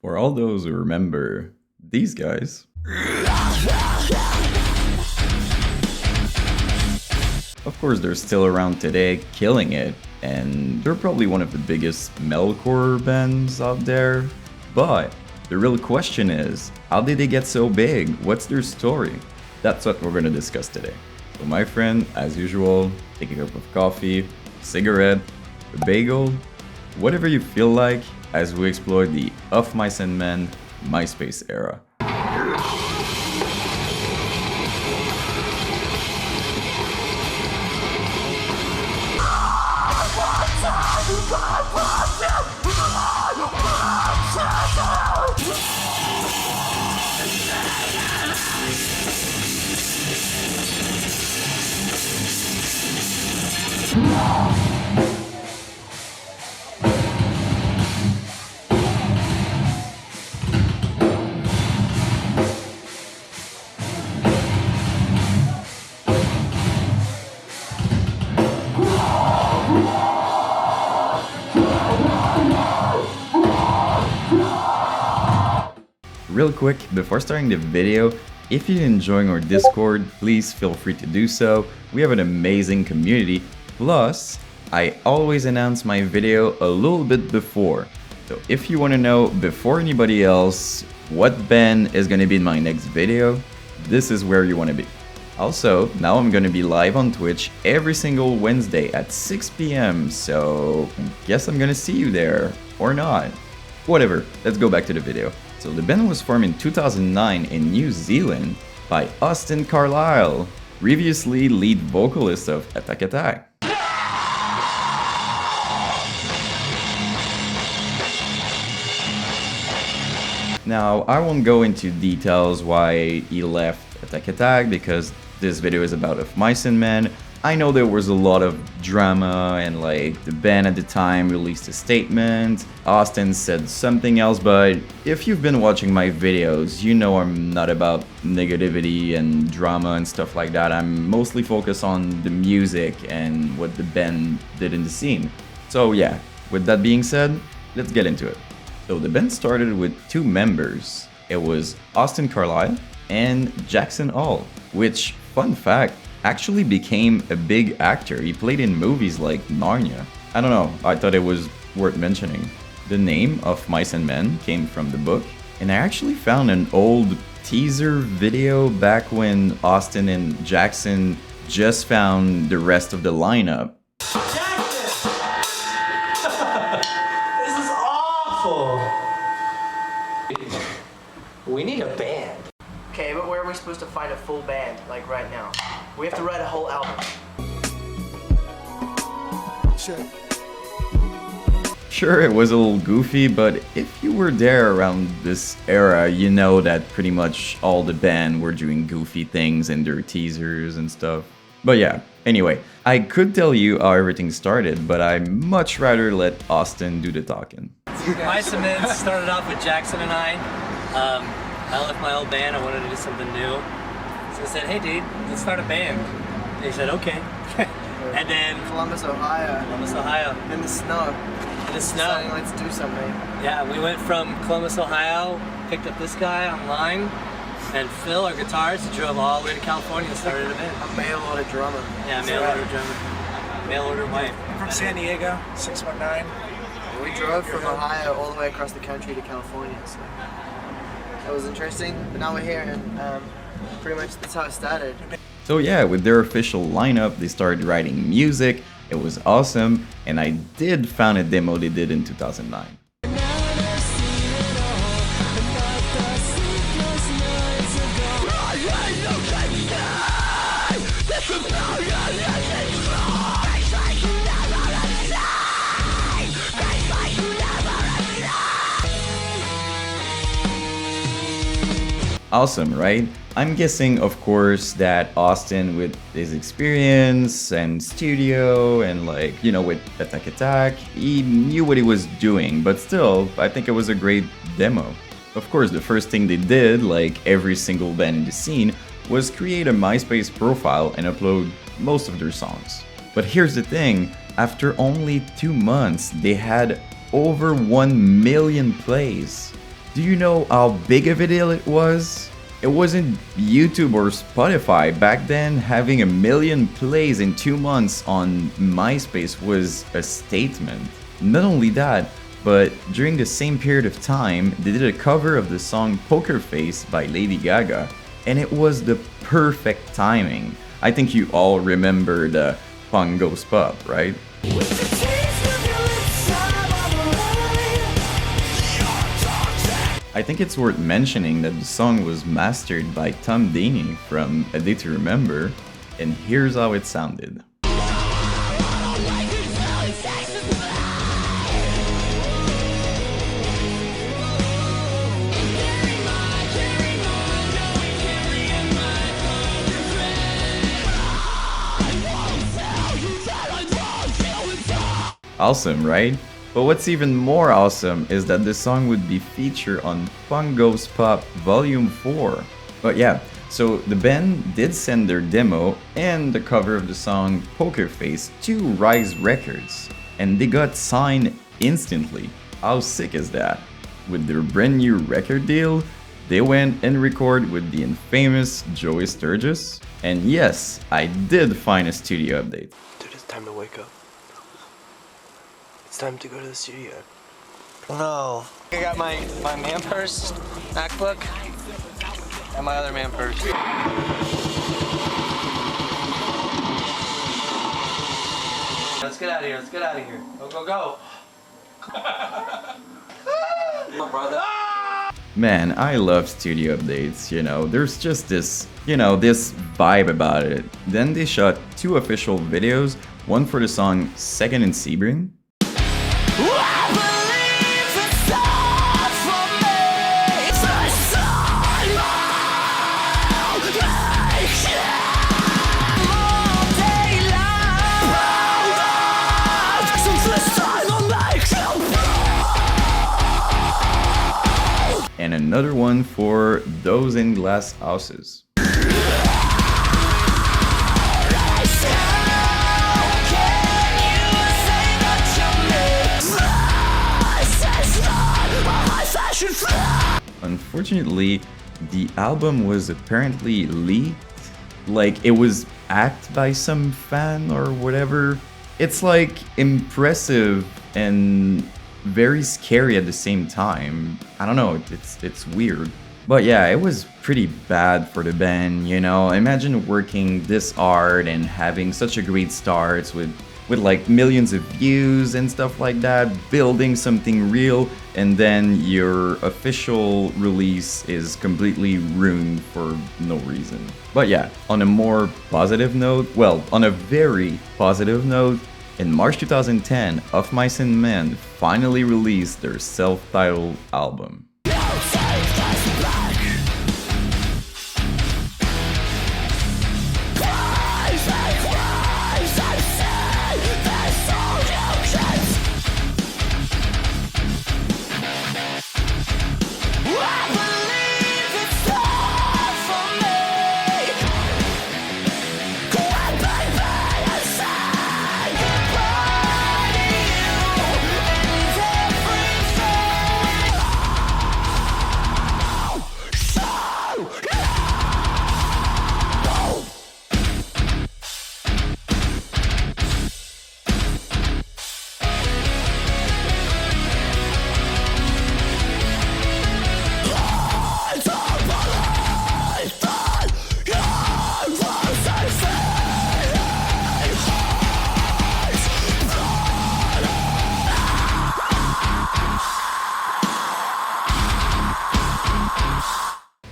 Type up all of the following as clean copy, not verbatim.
For all those who remember these guys, of course they're still around today, killing it, and they're probably one of the biggest metalcore bands out there. But the real question is, how did they get so big? What's their story? That's what we're gonna discuss today. So my friend, as usual, take a cup of coffee, cigarette, a bagel, whatever you feel like, as we explore the OM&M Myspace era. Real quick, before starting the video, if you're enjoying our Discord, please feel free to do so. We have an amazing community. Plus, I always announce my video a little bit before. So if you want to know before anybody else what band is going to be in my next video, this is where you want to be. Also, now I'm going to be live on Twitch every single Wednesday at 6 p.m. So guess I'm going to see you there, or not. Whatever, let's go back to the video. So the band was formed in 2009 in New Zealand by Austin Carlile, previously lead vocalist of Attack Attack. Now, I won't go into details why he left Attack Attack because this video is about OM&M. I know there was a lot of drama and like the band at the time released a statement. Austin said something else, but if you've been watching my videos, you know I'm not about negativity and drama and stuff like that. I'm mostly focused on the music and what the band did in the scene. So yeah, with that being said, let's get into it. So the band started with two members. It was Austin Carlile and Jackson Hall, which, fun fact, actually became a big actor. He played in movies like Narnia. I don't know, I thought it was worth mentioning. The name of OM&M came from the book, and I actually found an old teaser video back when Austin and Jackson just found the rest of the lineup. Jackson! This is awful! We need a band. Okay, but where are we supposed to find a full band, like right now? We have to write a whole album. Sure, it was a little goofy, but if you were there around this era, you know that pretty much all the band were doing goofy things in their teasers and stuff. But yeah, anyway, I could tell you how everything started, but I'd much rather let Austin do the talking. OM&M started off with Jackson and I left my old band, I wanted to do something new. So I said, hey dude, let's start a band. And he said, okay. And then Columbus, Ohio. In the snow. Deciding, let's do something. Yeah, we went from Columbus, Ohio, picked up this guy online, and Phil, our guitarist, drove all the way to California and started a band. A mail order drummer. Yeah, mail order drummer. Mail order wife. From San Diego, 619. We drove from Ohio all the way across the country to California, so that was interesting. But now we're here, and pretty much that's how it started. So yeah, with their official lineup, they started writing music. It was awesome, and I did found a demo they did in 2009. Awesome, right? I'm guessing, of course, that Austin, with his experience and studio and like, you know, with Attack Attack, he knew what he was doing, but still, I think it was a great demo. Of course, the first thing they did, like every single band in the scene, was create a MySpace profile and upload most of their songs. But here's the thing, after only 2 months, they had over 1 million plays. Do you know how big of a deal it was? It wasn't YouTube or Spotify. Back then, having 1 million plays in 2 months on MySpace was a statement. Not only that, but during the same period of time, they did a cover of the song Poker Face by Lady Gaga, and it was the perfect timing. I think you all remember the Punk Goes Pop, right? I think it's worth mentioning that the song was mastered by Tom Daney from A Day to Remember, and here's how it sounded. Awesome, right? But what's even more awesome is that the song would be featured on Punk Goes Pop Volume 4. But yeah, so the band did send their demo and the cover of the song Poker Face to Rise Records, and they got signed instantly. How sick is that? With their brand new record deal, they went and recorded with the infamous Joey Sturgis. And yes, I did find a studio update. Dude, it's time to wake up. It's time to go to the studio. No. I got my man purse, MacBook, and my other man purse. Let's get out of here. Let's get out of here. Go, go, go. Come on, brother. Man, I love studio updates, you know, there's just this, this vibe about it. Then they shot 2 official videos, one for the song Second in Sebring. And another one for Those in Glass Houses. Unfortunately, the album was apparently leaked. Like, it was hacked by some fan or whatever. It's like impressive and very scary at the same time. I don't know, it's weird. But yeah, it was pretty bad for the band, you know. Imagine working this hard and having such a great start with like millions of views and stuff like that, building something real, and then your official release is completely ruined for no reason. But yeah, on a more positive note, well, on a very positive note, in March 2010, Of Mice and Men finally released their self-titled album.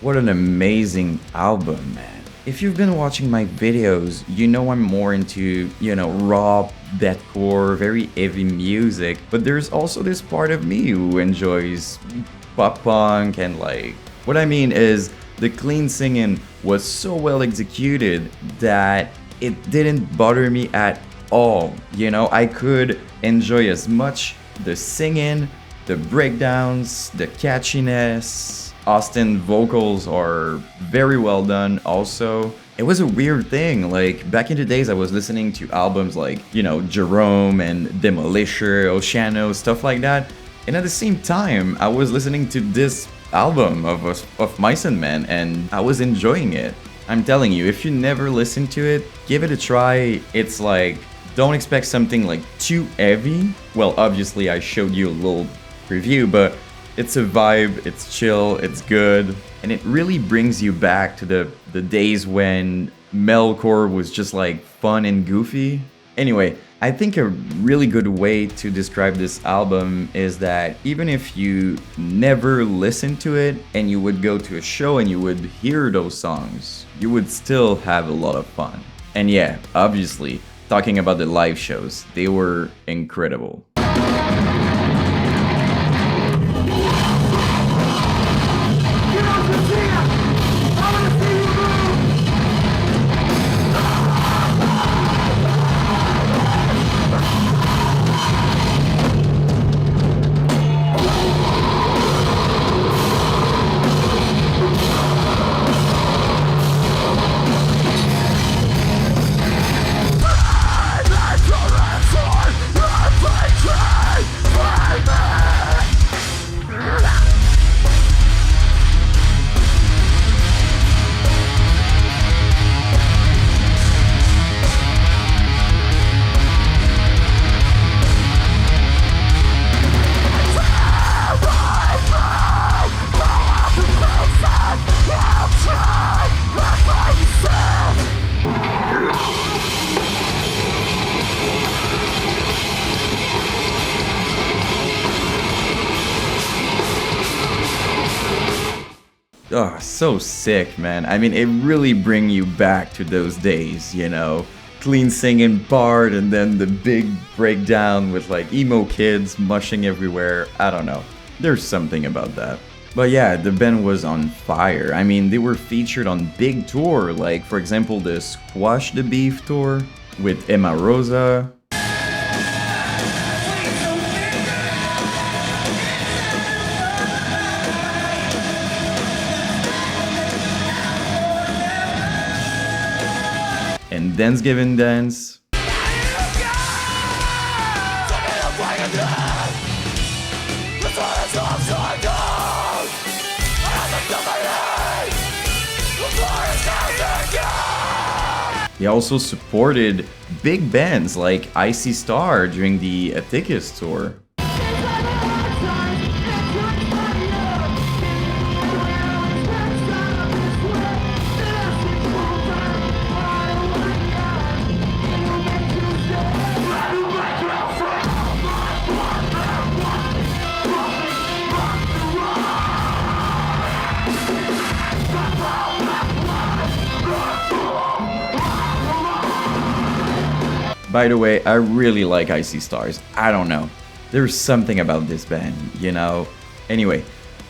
What an amazing album, man. If you've been watching my videos, you know I'm more into, raw, deathcore, very heavy music, but there's also this part of me who enjoys pop punk and what I mean is the clean singing was so well executed that it didn't bother me at all. I could enjoy as much the singing, the breakdowns, the catchiness. Austin vocals are very well done also. It was a weird thing, back in the days I was listening to albums like, Jerome and Demolisher, Oceano, stuff like that. And at the same time, I was listening to this album of Mice and Men, and I was enjoying it. I'm telling you, if you never listened to it, give it a try. It's like, don't expect something like too heavy. Well, obviously I showed you a little preview, but it's a vibe, it's chill, it's good, and it really brings you back to the days when metalcore was just like fun and goofy. Anyway, I think a really good way to describe this album is that even if you never listened to it and you would go to a show and you would hear those songs, you would still have a lot of fun. And yeah, obviously, talking about the live shows, they were incredible. Oh, so sick, man. I mean, it really brings you back to those days, you know? Clean singing part and then the big breakdown with like emo kids mushing everywhere. I don't know. There's something about that. But yeah, the band was on fire. I mean, they were featured on big tour, like for example the Squash the Beef tour with Emma Rosa. And Thanksgiving Dance. He also supported big bands like Icy Star during the Atticus tour. By the way, I really like Icy Stars. I don't know. There's something about this band, you know? Anyway,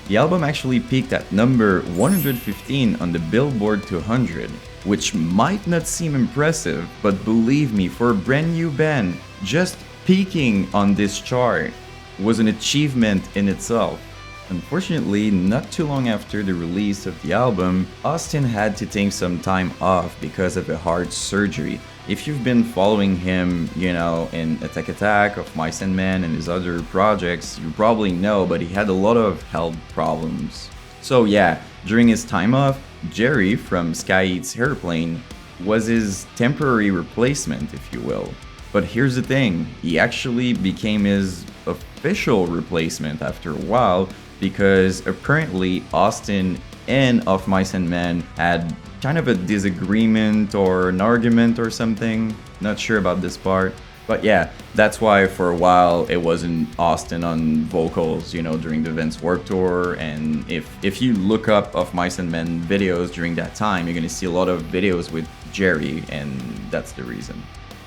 the album actually peaked at number 115 on the Billboard 200, which might not seem impressive, but believe me, for a brand new band, just peaking on this chart was an achievement in itself. Unfortunately, not too long after the release of the album, Austin had to take some time off because of a heart surgery. If you've been following him, you know, in Attack of Mice and Men and his other projects, you probably know, but he had a lot of health problems. So yeah, during his time off, Jerry from Sky Eats Airplane was his temporary replacement, if you will. But here's the thing, he actually became his official replacement after a while, because apparently Austin and Of Mice and Men had kind of a disagreement or an argument or something. Not sure about this part. But yeah, that's why for a while it wasn't Austin on vocals, you know, during the Vince Warped Tour. And if you look up Of Mice and Men videos during that time, you're gonna see a lot of videos with Jerry, and that's the reason.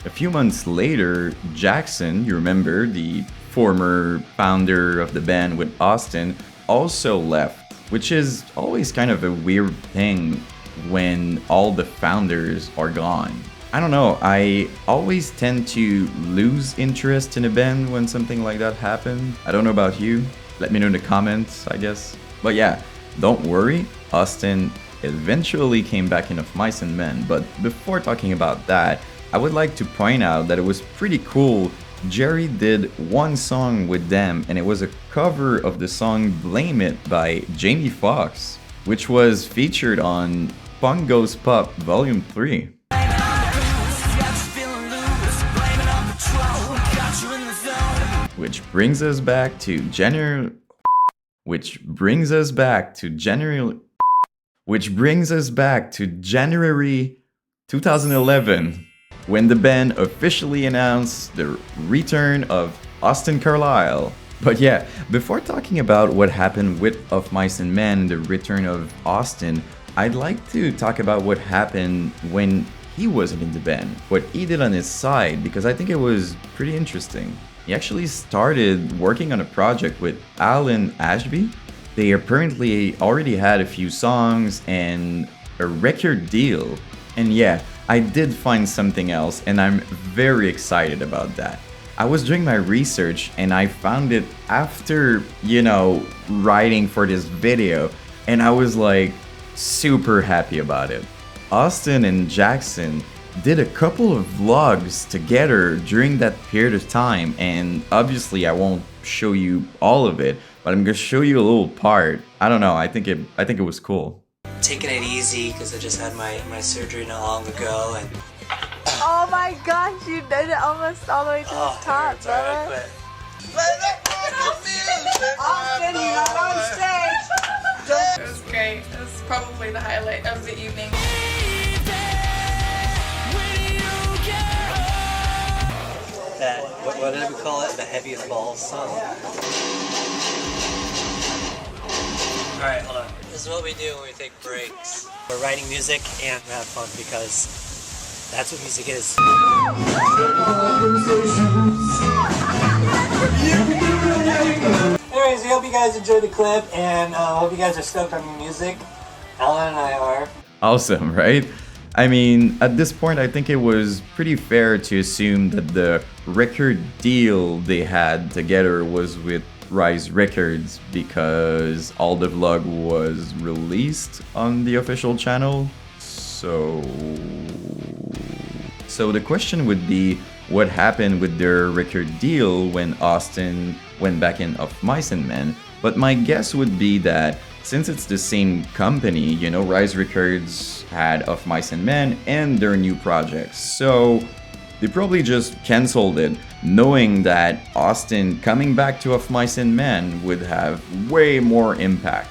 A few months later, Jackson, you remember, the former founder of the band with Austin, also left, which is always kind of a weird thing when all the founders are gone. I don't know, I always tend to lose interest in a band when something like that happens. I don't know about you, let me know in the comments, I guess. But yeah, don't worry, Austin eventually came back in Of Mice and Men, but before talking about that, I would like to point out that it was pretty cool Jerry did one song with them, and it was a cover of the song Blame It by Jamie Foxx, which was featured on Punk Goes Pop Volume 3. Which brings us back to January 2011, when the band officially announced the return of Austin Carlile. But yeah, before talking about what happened with Of Mice and Men, the return of Austin, I'd like to talk about what happened when he wasn't in the band, what he did on his side, because I think it was pretty interesting. He actually started working on a project with Alan Ashby. They apparently already had a few songs and a record deal. And yeah, I did find something else, and I'm very excited about that. I was doing my research and I found it after, writing for this video, and I was like super happy about it. Austin and Jackson did a couple of vlogs together during that period of time, and obviously I won't show you all of it, but I'm gonna show you a little part. I don't know, I think it was cool. Taking it easy because I just had my surgery not long ago, and oh my gosh, you did it almost all the way to the top, brother. Austin, you got on stage. It was great. It was probably the highlight of the evening. That, what did we call it? The heaviest balls song. Alright, hold on. This is what we do when we take breaks. We're writing music and we have fun because that's what music is. Anyways, we hope you guys enjoyed the clip, and hope you guys are stoked on new music. Alan and I are. Awesome, right? I mean, at this point, I think it was pretty fair to assume that the record deal they had together was with Rise Records, because all the vlog was released on the official channel. So the question would be, what happened with their record deal when Austin went back in Of Mice and Men? But my guess would be that since it's the same company, Rise Records had Of Mice and Men and their new projects, so they probably just cancelled it, knowing that Austin coming back to Of Mice and Men would have way more impact.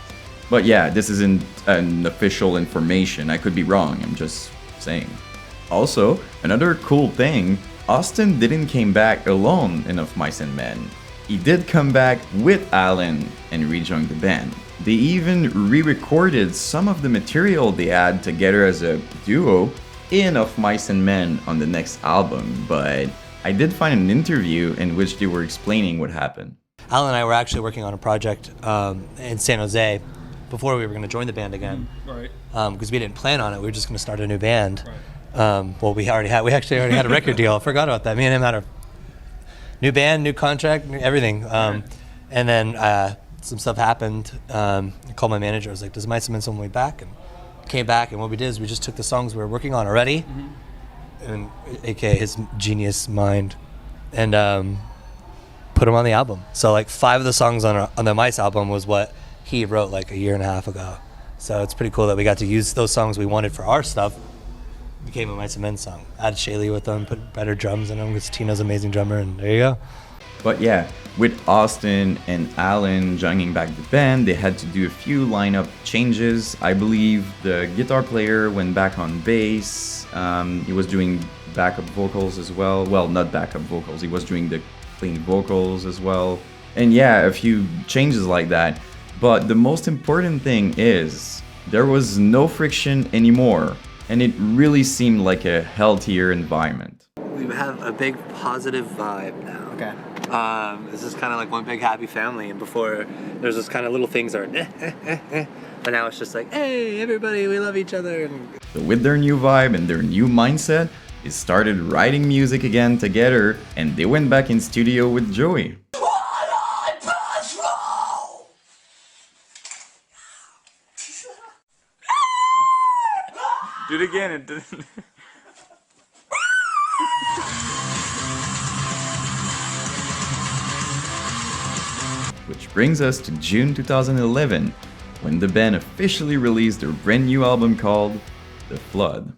But yeah, this isn't an official information, I could be wrong, I'm just saying. Also, another cool thing, Austin didn't came back alone in Of Mice and Men. He did come back with Alan and rejoined the band. They even re-recorded some of the material they had together as a duo in Of Mice and Men on the next album, but I did find an interview in which they were explaining what happened. Alan and I were actually working on a project in San Jose before we were going to join the band again. Right. Because we didn't plan on it, we were just going to start a new band. Right. Well, we actually already had a record deal. I forgot about that. Me and him had a new band, new contract, everything. And then some stuff happened. I called my manager. I was like, "Does Mice and Men want me back?" And came back, and what we did is we just took the songs we were working on already, and aka his genius mind, and put them on the album. So like 5 of the songs on the Mice album was what he wrote like a year and a half ago. So it's pretty cool that we got to use those songs we wanted for our stuff. Became a Mice and Men song. Added Shaylee with them, put better drums in them because Tina's an amazing drummer, and there you go. But yeah, with Austin and Alan joining back the band, they had to do a few lineup changes. I believe the guitar player went back on bass. He was doing backup vocals as well. Well, not backup vocals, he was doing the clean vocals as well. And yeah, a few changes like that. But the most important thing is, there was no friction anymore, and it really seemed like a healthier environment. We have a big positive vibe now. Okay. This is kind of like one big happy family, and before there's just kind of little things that are but now it's just like, hey, everybody, we love each other. And so with their new vibe and their new mindset, they started writing music again together, and they went back in studio with Joey. Do it again, it didn't. Which brings us to June 2011, when the band officially released their brand new album called The Flood.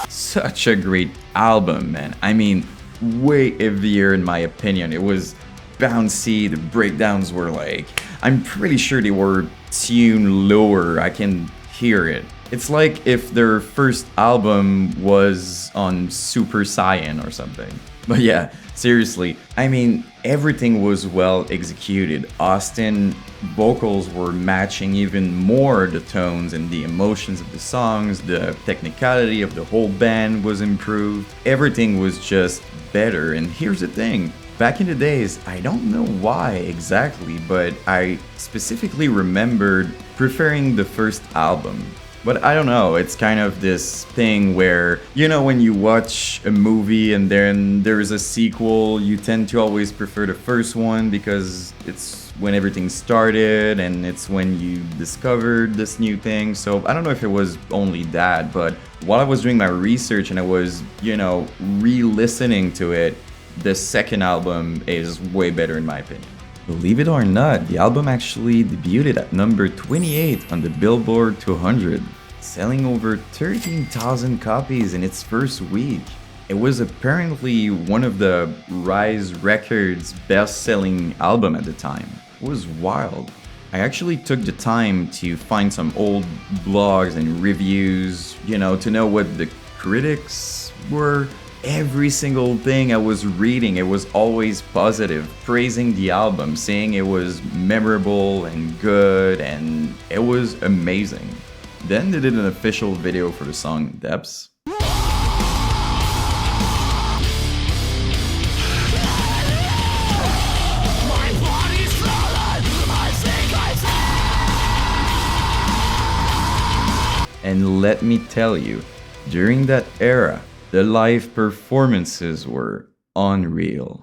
Such a great album, man. I mean, way heavier in my opinion. It was bouncy, the breakdowns were like, I'm pretty sure they were tuned lower, I can hear it. It's like if their first album was on Super Saiyan or something. But yeah, seriously, I mean, everything was well executed. Austin vocals were matching even more the tones and the emotions of the songs, the technicality of the whole band was improved. Everything was just better, and here's the thing. Back in the days, I don't know why exactly, but I specifically remembered preferring the first album. But I don't know, it's kind of this thing where, you know, when you watch a movie and then there's a sequel, you tend to always prefer the first one because it's when everything started and it's when you discovered this new thing. So I don't know if it was only that, but while I was doing my research and I was, you know, re-listening to it, the second album is way better in my opinion. Believe it or not, the album actually debuted at number 28 on the Billboard 200, selling over 13,000 copies in its first week. It was apparently one of the Rise Records' best-selling album at the time. It was wild. I actually took the time to find some old blogs and reviews, you know, to know what the critics were. Every single thing I was reading, it was always positive, praising the album, saying it was memorable and good, and it was amazing. Then they did an official video for the song Depths. And let me tell you, during that era, the live performances were unreal.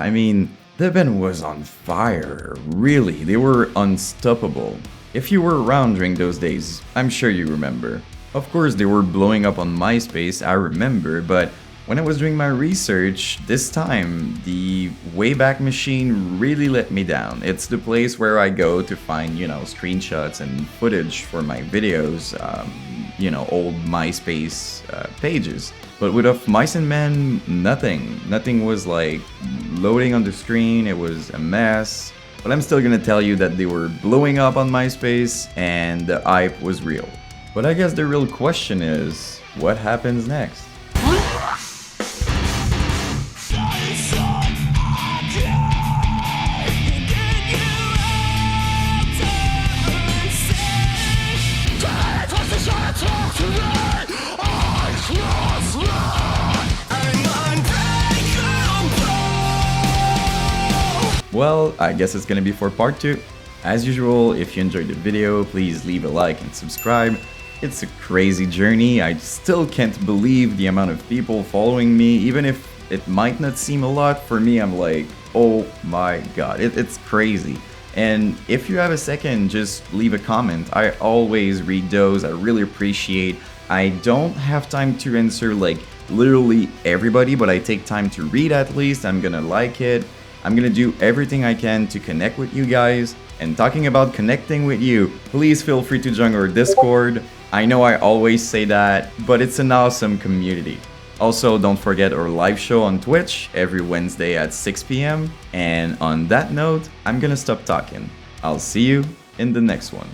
I mean, the band was on fire, really, they were unstoppable. If you were around during those days, I'm sure you remember. Of course, they were blowing up on MySpace, I remember, but when I was doing my research, this time, the Wayback Machine really let me down. It's the place where I go to find, screenshots and footage for my videos, old MySpace pages. But with Of Mice and Men, nothing. Nothing was like loading on the screen, it was a mess. But I'm still gonna tell you that they were blowing up on MySpace and the hype was real. But I guess the real question is, what happens next? Well, I guess it's gonna be for part 2. As usual, if you enjoyed the video, please leave a like and subscribe. It's a crazy journey. I still can't believe the amount of people following me, even if it might not seem a lot. For me, I'm like, oh my god, it's crazy. And if you have a second, just leave a comment. I always read those, I really appreciate. I don't have time to answer like literally everybody, but I take time to read at least. I'm gonna like it. I'm gonna do everything I can to connect with you guys. And talking about connecting with you, please feel free to join our Discord. I know I always say that, but it's an awesome community. Also, don't forget our live show on Twitch every Wednesday at 6 p.m. And on that note, I'm gonna stop talking. I'll see you in the next one.